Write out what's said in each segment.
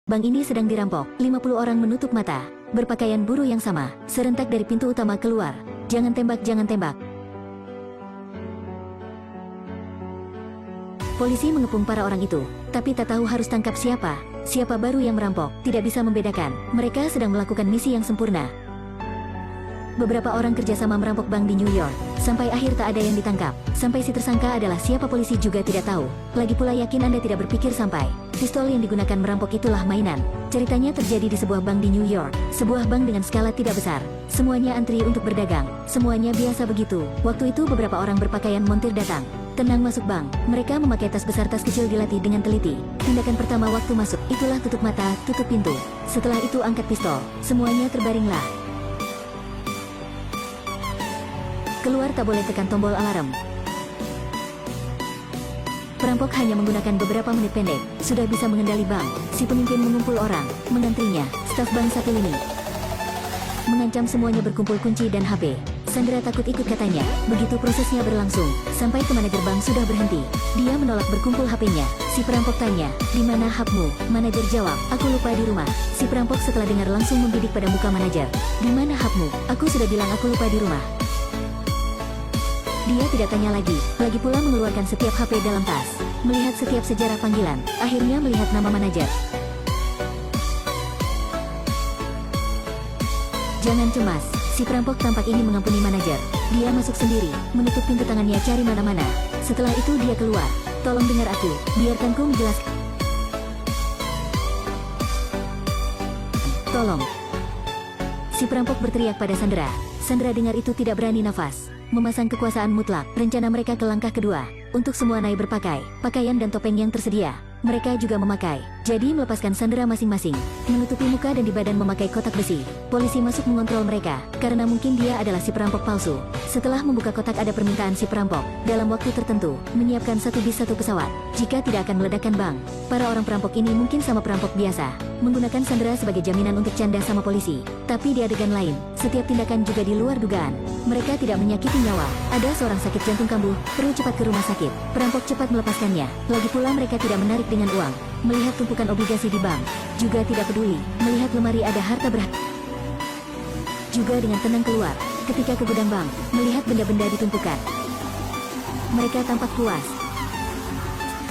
Bank ini sedang dirampok. 50 orang menutup mata, berpakaian buruh yang sama, serentak dari pintu utama keluar. Jangan tembak, jangan tembak. Polisi mengepung para orang itu, tapi tak tahu harus tangkap siapa. Siapa baru yang merampok, tidak bisa membedakan. Mereka sedang melakukan misi yang sempurna. Beberapa orang kerjasama merampok bank di New York, sampai akhir tak ada yang ditangkap. Sampai si tersangka adalah siapa polisi juga tidak tahu. Lagi pula yakin Anda tidak berpikir sampai pistol yang digunakan merampok itulah mainan. Ceritanya terjadi di sebuah bank di New York. Sebuah bank dengan skala tidak besar. Semuanya antri untuk berdagang. Semuanya biasa begitu. Waktu itu beberapa orang berpakaian montir datang. Tenang masuk bank. Mereka memakai tas besar, tas kecil dilatih dengan teliti. Tindakan pertama waktu masuk, itulah tutup mata, tutup pintu. Setelah itu angkat pistol. Semuanya terbaringlah. Keluar tak boleh tekan tombol alarm. Perampok hanya menggunakan beberapa menit pendek, sudah bisa mengendali bank. Si pemimpin mengumpul orang, mengantrinya, staf bank satu lini. Mengancam semuanya berkumpul kunci dan HP. Sandra takut ikut katanya. Begitu prosesnya berlangsung, sampai ke manajer bank sudah berhenti. Dia menolak berkumpul HP-nya. Si perampok tanya, di mana HP-mu? Manajer jawab, aku lupa di rumah. Si perampok setelah dengar langsung membidik pada muka manajer. Di mana HP-mu? Aku sudah bilang aku lupa di rumah. Dia tidak tanya lagi pula mengeluarkan setiap HP dalam tas. Melihat setiap sejarah panggilan, akhirnya melihat nama manajer. Jangan cemas, si perampok tampak ini mengampuni manajer. Dia masuk sendiri, menutup pintu tangannya cari mana-mana. Setelah itu dia keluar. Tolong dengar aku, biarkan ku menjelaskan. Tolong. Si perampok berteriak pada Sandra. Sandra dengar itu tidak berani nafas. Memasang kekuasaan mutlak. Rencana mereka ke langkah kedua. Untuk semua naik berpakai pakaian dan topeng yang tersedia. Mereka juga memakai. Jadi melepaskan sandera masing-masing. Menutupi muka dan di badan memakai kotak besi. Polisi masuk mengontrol mereka. Karena mungkin dia adalah si perampok palsu. Setelah membuka kotak ada permintaan si perampok. Dalam waktu tertentu, menyiapkan 1 bis 1 pesawat. Jika tidak akan meledakkan bank. Para orang perampok ini mungkin sama perampok biasa. Menggunakan sandera sebagai jaminan untuk canda sama polisi. Tapi di adegan lain, setiap tindakan juga di luar dugaan. Mereka tidak menyakiti nyawa. Ada seorang sakit jantung kambuh, perlu cepat ke rumah sakit. Perampok cepat melepaskannya. Lagi pula mereka tidak menarik dengan uang. Melihat tumpukan obligasi di bank, juga tidak peduli. Melihat lemari ada harta berharga, juga dengan tenang keluar. Ketika ke gudang bank, melihat benda-benda ditumpukan. Mereka tampak puas.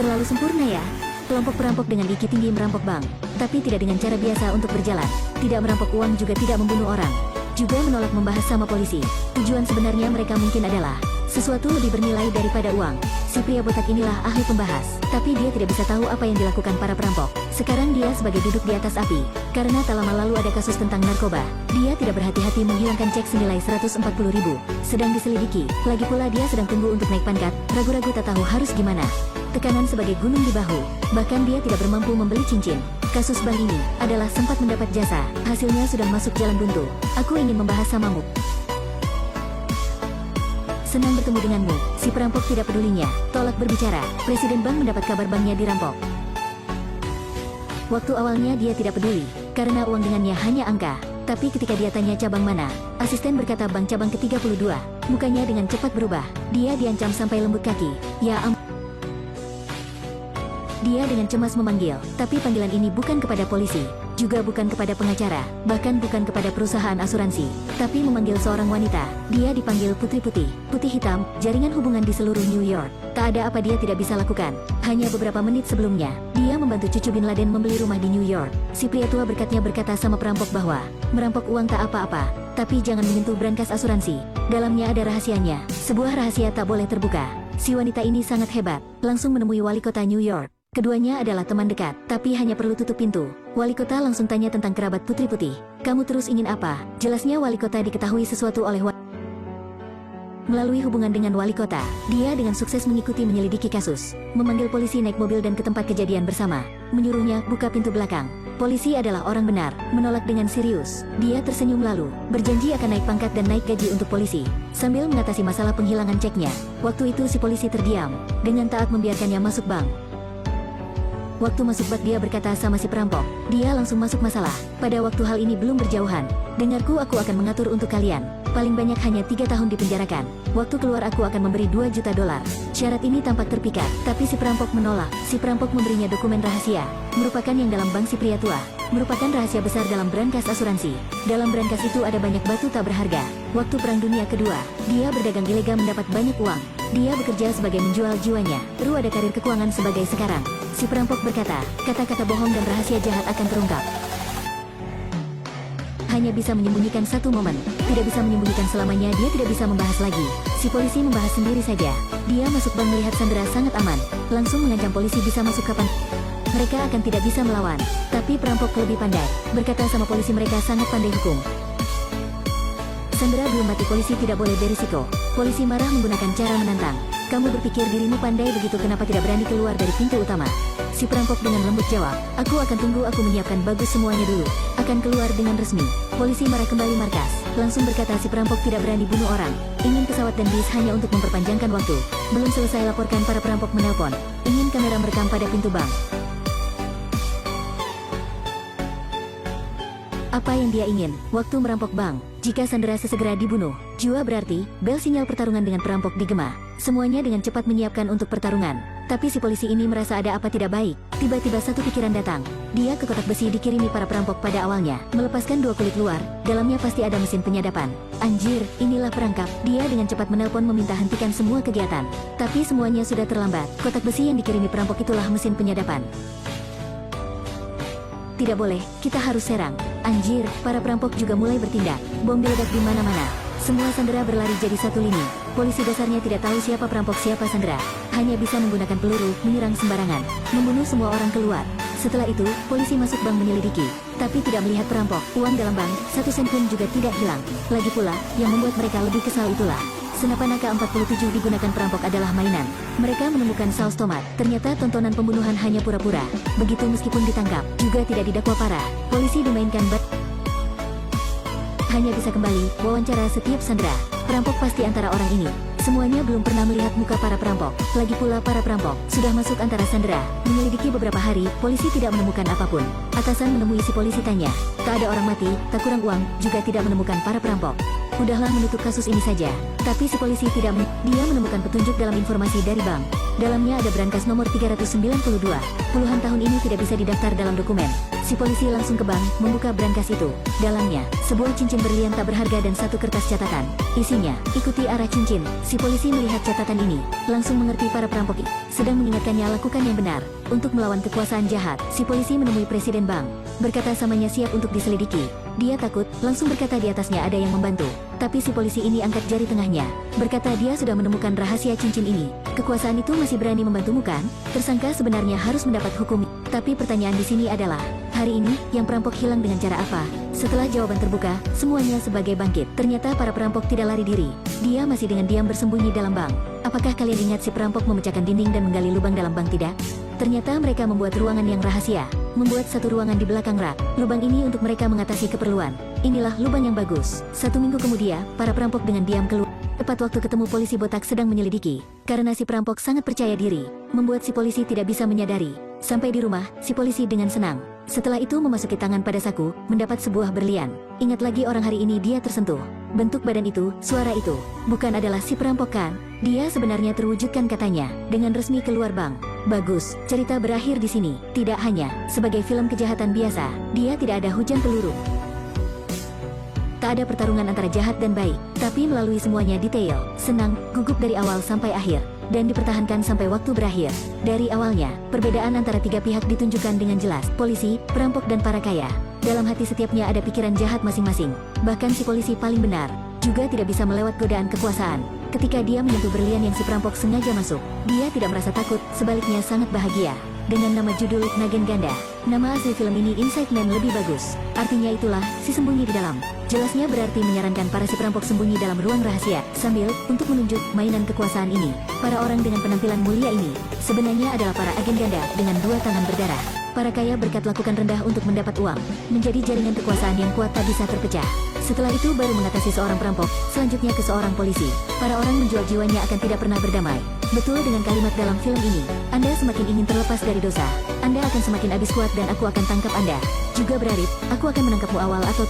Terlalu sempurna ya. Kelompok perampok dengan gigi tinggi merampok bank, tapi tidak dengan cara biasa untuk berjalan. Tidak merampok uang juga tidak membunuh orang. Juga menolak membahas sama polisi. Tujuan sebenarnya mereka mungkin adalah sesuatu lebih bernilai daripada uang. Si pria botak inilah ahli pembahas, tapi dia tidak bisa tahu apa yang dilakukan para perampok. Sekarang dia sebagai duduk di atas api. Karena tak lama lalu ada kasus tentang narkoba. Dia tidak berhati-hati menghilangkan cek senilai 140.000. Sedang diselidiki. Lagi pula dia sedang tunggu untuk naik pangkat. Ragu-ragu tak tahu harus gimana. Tekanan sebagai gunung di bahu. Bahkan dia tidak bermampu membeli cincin. Kasus bank ini adalah sempat mendapat jasa. Hasilnya sudah masuk jalan buntu. Aku ingin membahas samamu. Senang bertemu denganmu. Si perampok tidak pedulinya. Tolak berbicara. Presiden bank mendapat kabar banknya dirampok. Waktu awalnya dia tidak peduli, karena uang dengannya hanya angka. Tapi ketika dia tanya cabang mana, asisten berkata bank cabang ke-32. Mukanya dengan cepat berubah. Dia diancam sampai lembut kaki. Ya ampun. Dia dengan cemas memanggil, tapi panggilan ini bukan kepada polisi, juga bukan kepada pengacara, bahkan bukan kepada perusahaan asuransi, tapi memanggil seorang wanita. Dia dipanggil Putri Putih, Putih Hitam, jaringan hubungan di seluruh New York. Tak ada apa dia tidak bisa lakukan. Hanya beberapa menit sebelumnya, dia membantu cucu Bin Laden membeli rumah di New York. Si pria tua berkata sama perampok bahwa merampok uang tak apa-apa, tapi jangan menyentuh brankas asuransi. Dalamnya ada rahasianya, sebuah rahasia tak boleh terbuka. Si wanita ini sangat hebat, langsung menemui wali kota New York. Keduanya adalah teman dekat, tapi hanya perlu tutup pintu. Wali kota langsung tanya tentang kerabat Putri Putih. Kamu terus ingin apa? Jelasnya wali kota diketahui sesuatu oleh melalui hubungan dengan wali kota. Dia dengan sukses mengikuti menyelidiki kasus. Memanggil polisi naik mobil dan ke tempat kejadian bersama. Menyuruhnya buka pintu belakang. Polisi adalah orang benar, menolak dengan serius. Dia tersenyum lalu, berjanji akan naik pangkat dan naik gaji untuk polisi. Sambil mengatasi masalah penghilangan ceknya. Waktu itu si polisi terdiam, dengan taat membiarkannya masuk bank. Waktu masuk bak dia berkata sama si perampok. Dia langsung masuk masalah. Pada waktu hal ini belum berjauhan. Dengarku, aku akan mengatur untuk kalian. Paling banyak hanya 3 tahun dipenjarakan. Waktu keluar aku akan memberi 2 juta dolar. Syarat ini tampak terpikat, tapi si perampok menolak. Si perampok memberinya dokumen rahasia, merupakan yang dalam bank si pria tua. Merupakan rahasia besar dalam brankas asuransi. Dalam brankas itu ada banyak batu tak berharga. Waktu Perang Dunia Kedua, dia berdagang ilegal mendapat banyak uang. Dia bekerja sebagai menjual jiwanya. Ada karir keuangan sebagai sekarang. Si perampok berkata, kata-kata bohong dan rahasia jahat akan terungkap. Hanya bisa menyembunyikan satu momen. Tidak bisa menyembunyikan selamanya, dia tidak bisa membahas lagi. Si polisi membahas sendiri saja. Dia masuk bank melihat Sandra sangat aman. Langsung mengancam polisi bisa masuk kapan mereka akan tidak bisa melawan. Tapi perampok lebih pandai. Berkata sama polisi mereka sangat pandai hukum. Sandra belum mati, polisi tidak boleh berisiko. Polisi marah menggunakan cara menantang. Kamu berpikir dirimu pandai begitu, kenapa tidak berani keluar dari pintu utama? Si perampok dengan lembut jawab, aku akan tunggu, aku menyiapkan bagus semuanya dulu. Akan keluar dengan resmi. Polisi marah kembali markas. Langsung berkata si perampok tidak berani bunuh orang. Ingin pesawat dan bis hanya untuk memperpanjangkan waktu. Belum selesai laporkan, para perampok menelpon. Ingin kamera merekam pada pintu bank. Apa yang dia ingin? Waktu merampok bank. Jika Sandra sesegera dibunuh, jua berarti, bel sinyal pertarungan dengan perampok digema. Semuanya dengan cepat menyiapkan untuk pertarungan. Tapi si polisi ini merasa ada apa tidak baik. Tiba-tiba satu pikiran datang. Dia ke kotak besi dikirimi para perampok pada awalnya. Melepaskan 2 kulit luar, dalamnya pasti ada mesin penyadapan. Anjir, inilah perangkap. Dia dengan cepat menelpon meminta hentikan semua kegiatan. Tapi semuanya sudah terlambat. Kotak besi yang dikirimi perampok itulah mesin penyadapan. Tidak boleh, kita harus serang. Anjir, para perampok juga mulai bertindak. Bom diledak di mana-mana. Semua sandera berlari jadi satu lini. Polisi dasarnya tidak tahu siapa perampok siapa sandera. Hanya bisa menggunakan peluru, menyerang sembarangan. Membunuh semua orang keluar. Setelah itu, polisi masuk bank menyelidiki. Tapi tidak melihat perampok. Uang dalam bank, 1 sen pun juga tidak hilang. Lagi pula, yang membuat mereka lebih kesal itulah senapan AK-47 digunakan perampok adalah mainan. Mereka menemukan saus tomat. Ternyata tontonan pembunuhan hanya pura-pura. Begitu meskipun ditangkap, juga tidak didakwa parah. Polisi dimainkan hanya bisa kembali wawancara setiap sandera. Perampok pasti antara orang ini. Semuanya belum pernah melihat muka para perampok. Lagi pula para perampok sudah masuk antara sandera. Menyelidiki beberapa hari, polisi tidak menemukan apapun. Atasan menemui si polisi tanya, tak ada orang mati, tak kurang uang, juga tidak menemukan para perampok. Udahlah menutup kasus ini saja. Tapi si polisi tidak dia menemukan petunjuk dalam informasi dari bank. Dalamnya ada brankas nomor 392. Puluhan tahun ini tidak bisa didaftar dalam dokumen. Si polisi langsung ke bank, membuka brankas itu. Dalamnya, sebuah cincin berlian tak berharga dan satu kertas catatan. Isinya, ikuti arah cincin. Si polisi melihat catatan ini, langsung mengerti para perampok sedang mengingatkannya lakukan yang benar. Untuk melawan kekuasaan jahat, si polisi menemui presiden bank. Berkata samanya siap untuk diselidiki. Dia takut, langsung berkata di atasnya ada yang membantu. Tapi si polisi ini angkat jari tengahnya. Berkata dia sudah menemukan rahasia cincin ini. Kekuasaan itu masih berani membantumu kan? Tersangka sebenarnya harus mendapat hukum. Tapi pertanyaan di sini adalah, hari ini, yang perampok hilang dengan cara apa? Setelah jawaban terbuka, semuanya sebagai bangkit. Ternyata para perampok tidak lari diri. Dia masih dengan diam bersembunyi dalam bank. Apakah kalian ingat si perampok memecahkan dinding dan menggali lubang dalam bank tidak? Ternyata mereka membuat ruangan yang rahasia. Membuat satu ruangan di belakang rak. Lubang ini untuk mereka mengatasi keperluan. Inilah lubang yang bagus. 1 minggu kemudian, para perampok dengan diam keluar. Tepat waktu ketemu polisi botak sedang menyelidiki. Karena si perampok sangat percaya diri, membuat si polisi tidak bisa menyadari. Sampai di rumah, si polisi dengan senang. Setelah itu memasuki tangan pada saku, mendapat sebuah berlian. Ingat lagi orang hari ini dia tersentuh. Bentuk badan itu, suara itu, bukan adalah si perampok kan? Dia sebenarnya terwujudkan katanya, dengan resmi keluar bank. Bagus, cerita berakhir di sini. Tidak hanya sebagai film kejahatan biasa, dia tidak ada hujan peluru. Tak ada pertarungan antara jahat dan baik, tapi melalui semuanya detail, senang, gugup dari awal sampai akhir, dan dipertahankan sampai waktu berakhir. Dari awalnya, perbedaan antara 3 pihak ditunjukkan dengan jelas, polisi, perampok dan para kaya. Dalam hati setiapnya ada pikiran jahat masing-masing. Bahkan si polisi paling benar, juga tidak bisa melewat godaan kekuasaan. Ketika dia menyentuh berlian yang si perampok sengaja masuk, dia tidak merasa takut, sebaliknya sangat bahagia. Dengan nama judul Nagen Ganda, nama asli film ini Inside Man lebih bagus. Artinya itulah, si sembunyi di dalam. Jelasnya berarti menyarankan para si perampok sembunyi dalam ruang rahasia, sambil, untuk menunjuk mainan kekuasaan ini. Para orang dengan penampilan mulia ini, sebenarnya adalah para agen ganda dengan 2 tangan berdarah. Para kaya berkat lakukan rendah untuk mendapat uang, menjadi jaringan kekuasaan yang kuat tak bisa terpecah. Setelah itu baru mengatasi seorang perampok, selanjutnya ke seorang polisi. Para orang menjual jiwanya akan tidak pernah berdamai. Betul dengan kalimat dalam film ini, Anda semakin ingin terlepas dari dosa, Anda akan semakin habis kuat dan aku akan tangkap Anda. Juga berarti, aku akan menangkapmu awal atau